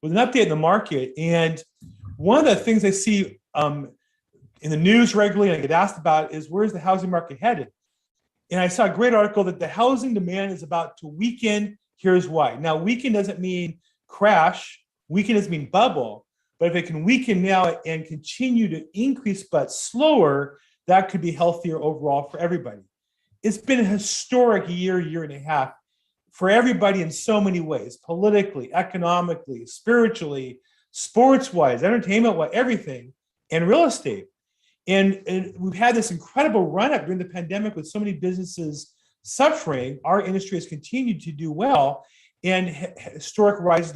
with an update in the market. And one of the things I see in the news regularly and I get asked about is, where's the housing market headed? And I saw a great article that the housing demand is about to weaken. Here's why. Now, weaken doesn't mean crash. Weaken doesn't mean bubble. But if it can weaken now and continue to increase but slower, that could be healthier overall for everybody. It's been a historic year and a half for everybody in so many ways, politically, economically, spiritually, sports-wise, entertainment-wise, everything, and real estate. And we've had this incredible run-up during the pandemic with so many businesses suffering. Our industry has continued to do well, and historic rises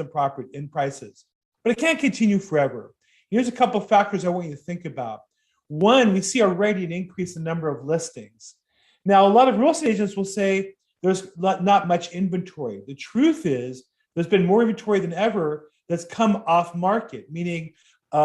in prices. But it can't continue forever. Here's a couple of factors I want you to think about. One, we see already an increase in the number of listings. Now, a lot of real estate agents will say there's not much inventory. The truth is there's been more inventory than ever that's come off market, meaning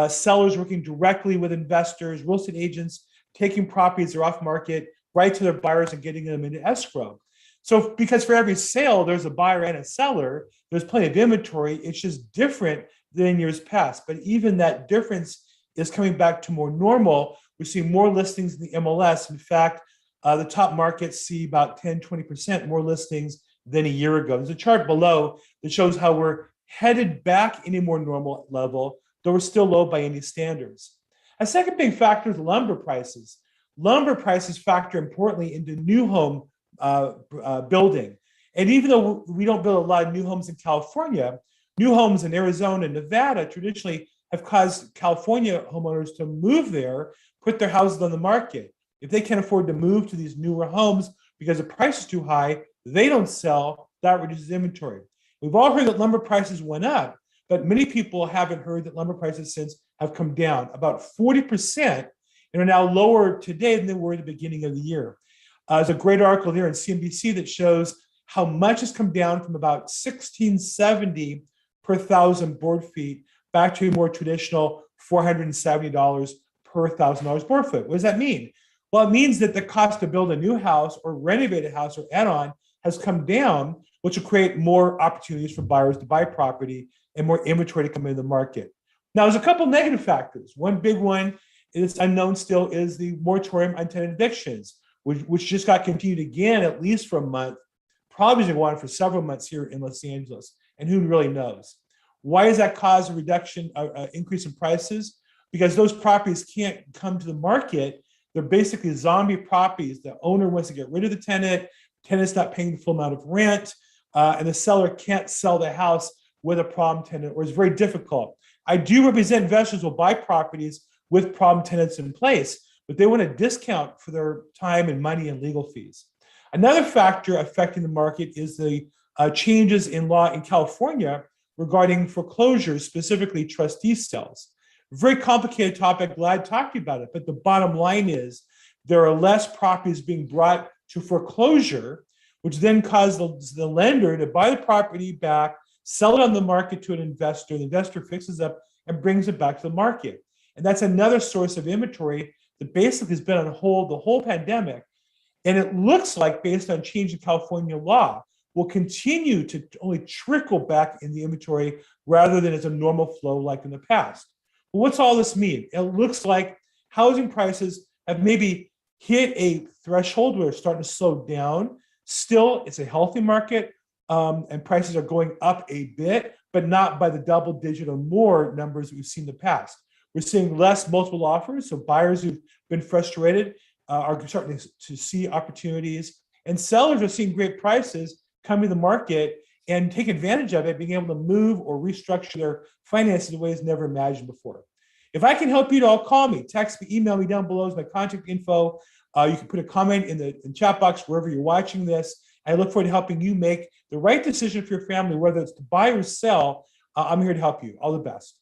sellers working directly with investors, real estate agents taking properties that are off market right to their buyers and getting them into escrow. So because for every sale, there's a buyer and a seller, there's plenty of inventory. It's just different than years past. But even that difference is coming back to more normal. We're seeing more listings in the MLS. In fact, the top markets see about 10, 20% more listings than a year ago. There's a chart below that shows how we're headed back in a more normal level, though we're still low by any standards. A second big factor is lumber prices. Lumber prices factor importantly into new home building. And even though we don't build a lot of new homes in California, new homes in Arizona and Nevada traditionally have caused California homeowners to move there, put their houses on the market. If they can't afford to move to these newer homes because the price is too high, they don't sell, that reduces inventory. We've all heard that lumber prices went up, but many people haven't heard that lumber prices since have come down about 40% and are now lower today than they were at the beginning of the year. There's a great article here in CNBC that shows how much has come down from about $1,670 per thousand board feet back to a more traditional $470 per $1,000 board foot. What does that mean? Well, it means that the cost to build a new house or renovate a house or add-on has come down, which will create more opportunities for buyers to buy property and more inventory to come into the market. Now, there's a couple negative factors. One big one is unknown still is the moratorium on tenant evictions, which just got continued again, at least for a month, probably going to go on for several months here in Los Angeles, and who really knows? Why does that cause a reduction, increase in prices? Because those properties can't come to the market. They're basically zombie properties. The owner wants to get rid of the tenant's not paying the full amount of rent, and the seller can't sell the house with a problem tenant, or it's very difficult. I do represent investors who will buy properties with problem tenants in place, but they want a discount for their time and money and legal fees. Another factor affecting the market is the changes in law in California regarding foreclosures, specifically trustee sales. Very complicated topic, glad to talk to you about it, but the bottom line is there are less properties being brought to foreclosure, which then causes the lender to buy the property back, sell it on the market to an investor. The investor fixes up and brings it back to the market. And that's another source of inventory that basically has been on hold the whole pandemic. And it looks like, based on change in California law, will continue to only trickle back in the inventory rather than as a normal flow like in the past. Well, what's all this mean? It looks like housing prices have maybe hit a threshold where it's starting to slow down. Still, it's a healthy market, and prices are going up a bit, but not by the double digit or more numbers that we've seen in the past. We're seeing less multiple offers, so buyers who've been frustrated are starting to see opportunities, and sellers are seeing great prices come to the market and take advantage of it, being able to move or restructure their finances in ways never imagined before. If I can help you at all, call me, text me, email me down below is my contact info. You can put a comment in the chat box wherever you're watching this. I look forward to helping you make the right decision for your family, whether it's to buy or sell. I'm here to help you. All the best.